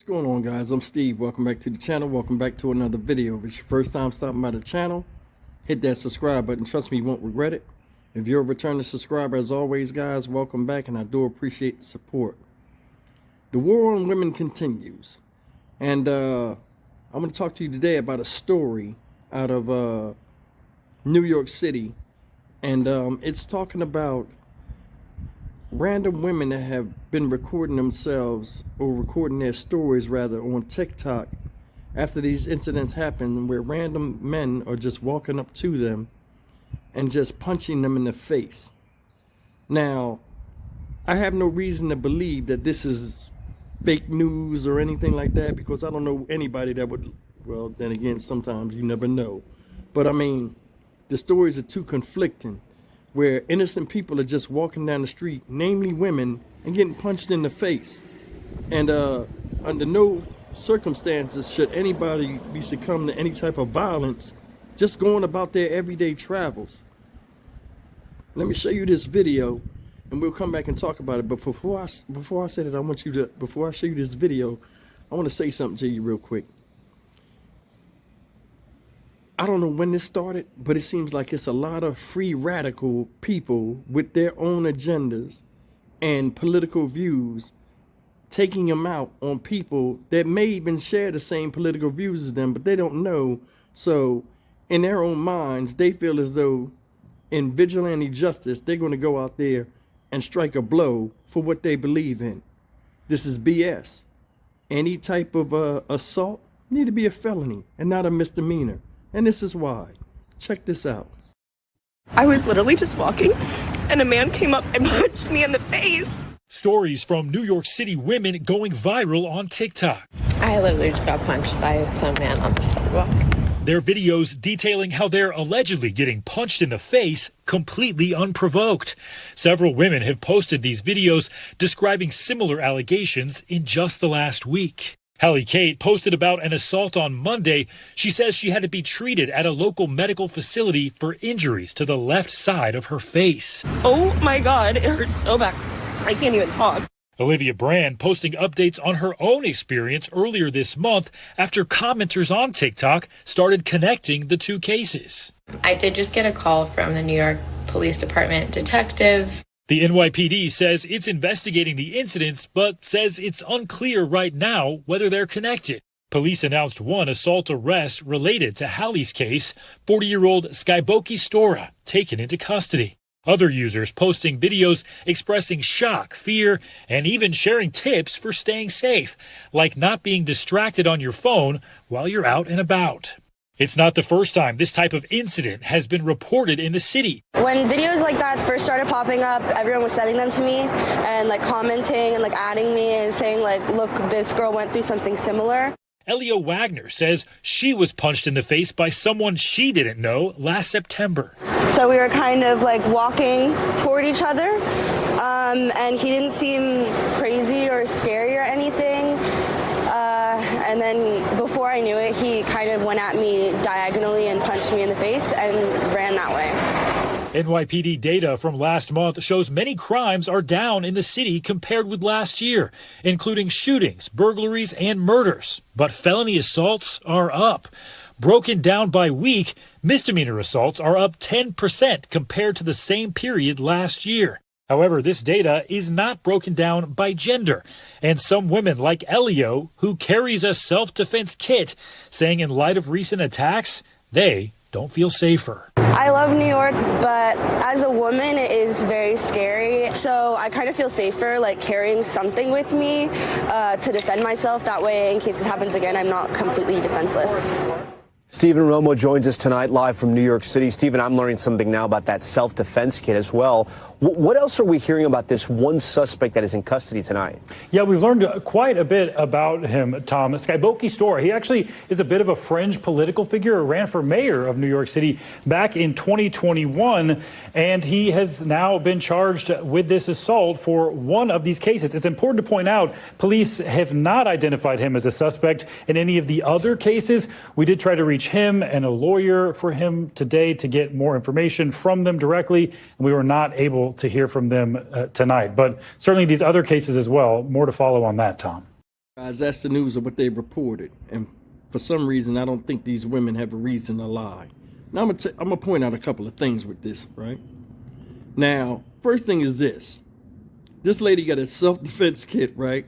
What's going on, guys? I'm Steve. Welcome back to the channel. Welcome back to another video. If it's your first time stopping by the channel, hit that subscribe button. Trust me, you won't regret it. If you're a returning subscriber, as always, guys, welcome back, and I do appreciate the support. The war on women continues, and I'm going to talk to you today about a story out of New York City, and it's talking about random women that have been recording themselves, or recording their stories rather, on TikTok after these incidents happen, where random men are just walking up to them and just punching them in the face. Now, I have no reason to believe that this is fake news or anything like that, because I don't know anybody that would, well, then again, sometimes you never know. But I mean, the stories are too conflicting, where innocent people are just walking down the street, namely women, and getting punched in the face. And under no circumstances should anybody be succumbed to any type of violence, just going about their everyday travels. Let me show you this video, and we'll come back and talk about it. But before I say that, I want you to, before I show you this video, I want to say something to you real quick. I don't know when this started, but it seems like it's a lot of free radical people with their own agendas and political views taking them out on people that may even share the same political views as them, but they don't know. So in their own minds, they feel as though in vigilante justice, they're going to go out there and strike a blow for what they believe in. This is BS. Any type of assault need to be a felony and not a misdemeanor. And this is why. Check this out. I was literally just walking, and a man came up and punched me in the face. Stories from New York City women going viral on TikTok. I literally just got punched by some man on the sidewalk. Their videos detailing how they're allegedly getting punched in the face completely unprovoked. Several women have posted these videos describing similar allegations in just the last week. Hallie Kate posted about an assault on Monday. She says she had to be treated at a local medical facility for injuries to the left side of her face. Oh my God, it hurts so bad. I can't even talk. Olivia Brand posting updates on her own experience earlier this month after commenters on TikTok started connecting the two cases. I did just get a call from the New York Police Department detective. The NYPD says it's investigating the incidents, but says it's unclear right now whether they're connected. Police announced one assault arrest related to Hallie's case, 40-year-old Skyboki Stora, taken into custody. Other users posting videos expressing shock, fear, and even sharing tips for staying safe, like not being distracted on your phone while you're out and about. It's not the first time this type of incident has been reported in the city. When videos like that first started popping up, everyone was sending them to me and commenting and adding me and saying look, this girl went through something similar. Elio Wagner says she was punched in the face by someone she didn't know last September. So we were kind of walking toward each other, and he didn't seem crazy or scary or anything. And then before I knew it, he kind of went at me diagonally and punched me in the face and ran that way. NYPD data from last month shows many crimes are down in the city compared with last year, including shootings, burglaries, and murders. But felony assaults are up. Broken down by week, misdemeanor assaults are up 10% compared to the same period last year. However, this data is not broken down by gender, and some women like Elio, who carries a self-defense kit, saying in light of recent attacks, they don't feel safer. I love New York, but as a woman, it is very scary. So I kind of feel safer carrying something with me to defend myself. That way, in case it happens again, I'm not completely defenseless. Stephen Romo joins us tonight live from New York City. Stephen, I'm learning something now about that self-defense kit as well. What else are we hearing about this one suspect that is in custody tonight? Yeah, we've learned quite a bit about him, Tom. Skyboki Stora, he actually is a bit of a fringe political figure, ran for mayor of New York City back in 2021, and he has now been charged with this assault for one of these cases. It's important to point out, police have not identified him as a suspect in any of the other cases. We did try to reach him and a lawyer for him today to get more information from them directly, and we were not able to hear from them tonight. But certainly these other cases as well. More to follow on that, Tom. Guys, that's the news of what they reported. And for some reason, I don't think these women have a reason to lie. Now, I'm gonna point out a couple of things with this, right? Now, first thing is this. This lady got a self-defense kit, right?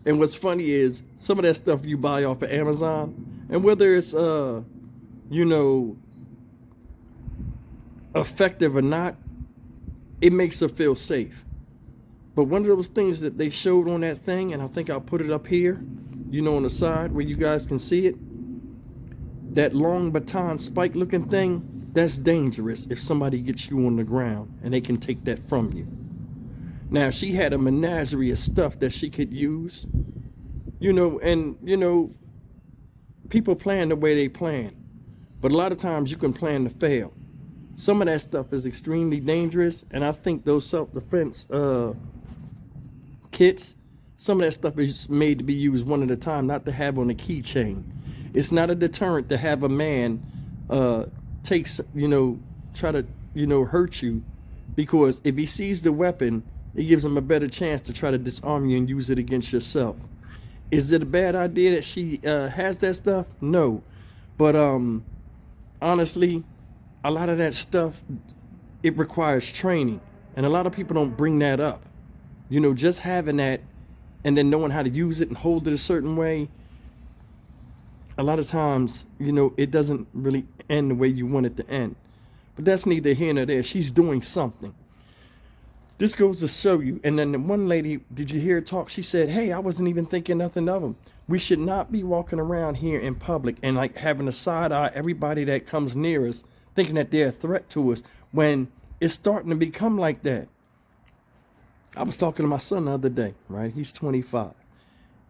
And what's funny is some of that stuff you buy off of Amazon, and whether it's, you know, effective or not, it makes her feel safe. But one of those things that they showed on that thing, and I think I'll put it up here, you know, on the side where you guys can see it, that long baton spike looking thing, that's dangerous if somebody gets you on the ground and they can take that from you. Now, she had a menagerie of stuff that she could use, you know, and, you know, people plan the way they plan. But a lot of times you can plan to fail. Some of that stuff is extremely dangerous, and I think those self-defense kits, some of that stuff is made to be used one at a time, not to have on a keychain. It's not a deterrent to have a man you know, try to, you know, hurt you, because if he sees the weapon, it gives him a better chance to try to disarm you and use it against yourself. Is it a bad idea that she has that stuff? No. But honestly, a lot of that stuff, it requires training, and a lot of people don't bring that up. You know, just having that and then knowing how to use it and hold it a certain way, a lot of times, you know, it doesn't really end the way you want it to end. But that's neither here nor there. She's doing something. This goes to show you. And then the one lady, did you hear her talk? She said, hey, I wasn't even thinking nothing of them. We should not be walking around here in public and like having a side eye everybody that comes near us, thinking that they're a threat to us, when it's starting to become like that. I was talking to my son the other day, right? He's 25.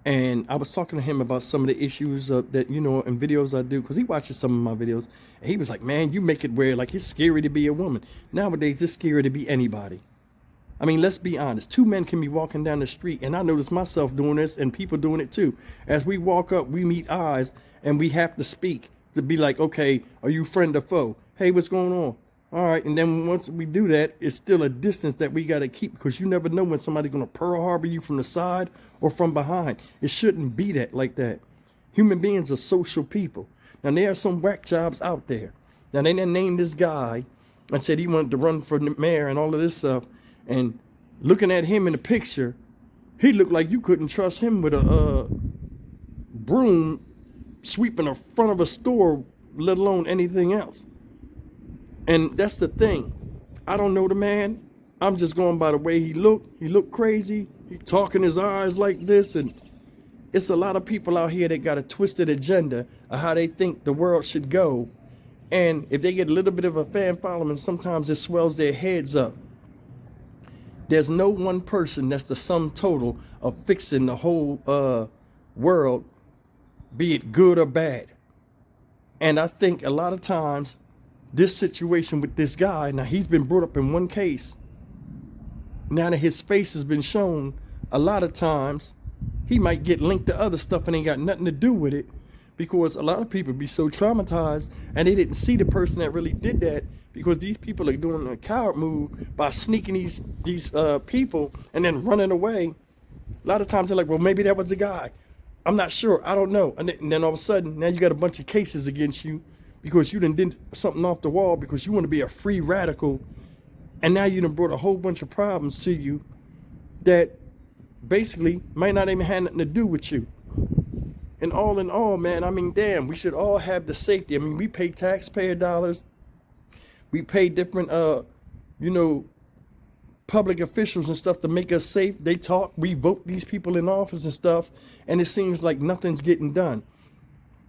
And I was talking to him about some of the issues that, you know, in videos I do, because he watches some of my videos. And he was like, man, you make it where like it's scary to be a woman. Nowadays, it's scary to be anybody. I mean, let's be honest. Two men can be walking down the street, and I notice myself doing this and people doing it too. As we walk up, we meet eyes, and we have to speak to be like, okay, are you friend or foe? Hey, what's going on? All right, and then once we do that, it's still a distance that we got to keep, because you never know when somebody's going to Pearl Harbor you from the side or from behind. It shouldn't be that like that. Human beings are social people. Now, there are some whack jobs out there. Now, they didn't name this guy and said he wanted to run for the mayor and all of this stuff. And looking at him in the picture, he looked like you couldn't trust him with a broom sweeping the front of a store, let alone anything else. And that's the thing. I don't know the man. I'm just going by the way he looked. He looked crazy. He talking his eyes like this. And it's a lot of people out here that got a twisted agenda of how they think the world should go. And if they get a little bit of a fan following, sometimes it swells their heads up. There's no one person that's the sum total of fixing the whole world, be it good or bad. And I think a lot of times, this situation with this guy, now he's been brought up in one case. Now that his face has been shown, a lot of times he might get linked to other stuff and ain't got nothing to do with it, because a lot of people be so traumatized and they didn't see the person that really did that, because these people are doing a coward move by sneaking these people and then running away. A lot of times they're like, well, maybe that was the guy. I'm not sure. I don't know. And then all of a sudden, now you got a bunch of cases against you, because you did something off the wall because you want to be a free radical, and now you done brought a whole bunch of problems to you that basically might not even have nothing to do with you. And all in all, man, I mean, damn, we should all have the safety. I mean, we pay taxpayer dollars. We pay different, you know, public officials and stuff to make us safe. They talk, we vote these people in office and stuff, and it seems like nothing's getting done.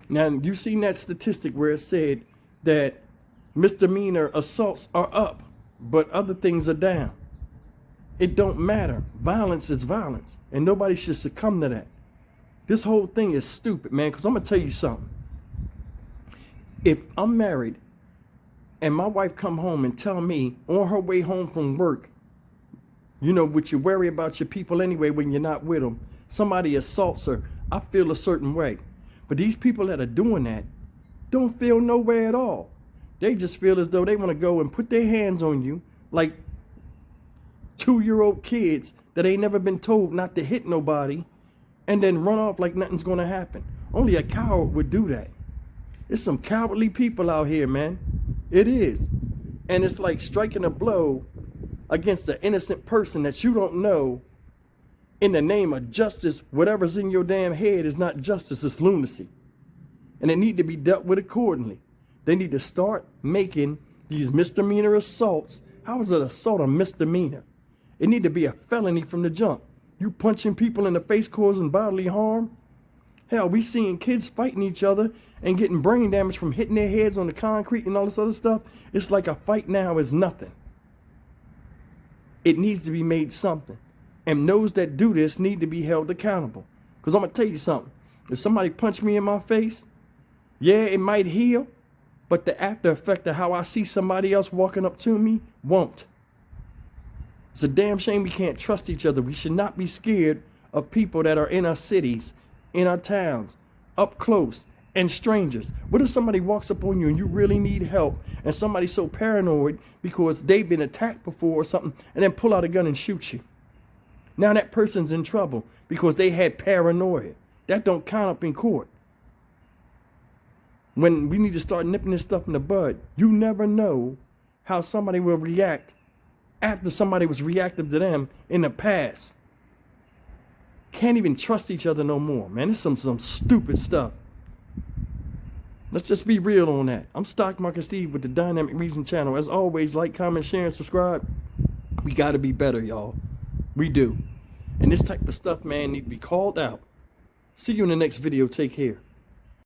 Now, you've seen that statistic where it said that misdemeanor assaults are up, but other things are down. It don't matter. Violence is violence, and nobody should succumb to that. This whole thing is stupid, man, because I'm going to tell you something. If I'm married and my wife come home and tell me on her way home from work, you know, what you worry about your people anyway when you're not with them, somebody assaults her, I feel a certain way. But these people that are doing that don't feel no way at all. They just feel as though they want to go and put their hands on you like 2-year-old kids that ain't never been told not to hit nobody. and then run off like nothing's going to happen. Only a coward would do that. There's some cowardly people out here, man. It is. And it's like striking a blow against an innocent person that you don't know in the name of justice. Whatever's in your damn head is not justice, it's lunacy. And it need to be dealt with accordingly. They need to start making these misdemeanor assaults. How is an assault a misdemeanor? It need to be a felony from the jump. You punching people in the face causing bodily harm? Hell, we seeing kids fighting each other and getting brain damage from hitting their heads on the concrete and all this other stuff. It's like a fight now is nothing. It needs to be made something. And those that do this need to be held accountable. Because I'm going to tell you something. If somebody punched me in my face, yeah, it might heal. But the after effect of how I see somebody else walking up to me won't. It's a damn shame we can't trust each other. We should not be scared of people that are in our cities, in our towns, up close, and strangers. What if somebody walks up on you and you really need help, and somebody's so paranoid because they've been attacked before or something, and then pull out a gun and shoot you? Now that person's in trouble because they had paranoia. That don't count up in court. When we need to start nipping this stuff in the bud, you never know how somebody will react after somebody was reactive to them in the past. Can't even trust each other no more, man. It's some stupid stuff. Let's just be real on that. I'm Stock Market Steve with the Dynamic Reason channel. As always, like, comment, share, and subscribe. We got to be better, y'all. We do. And this type of stuff, man, need to be called out. See you in the next video. Take care.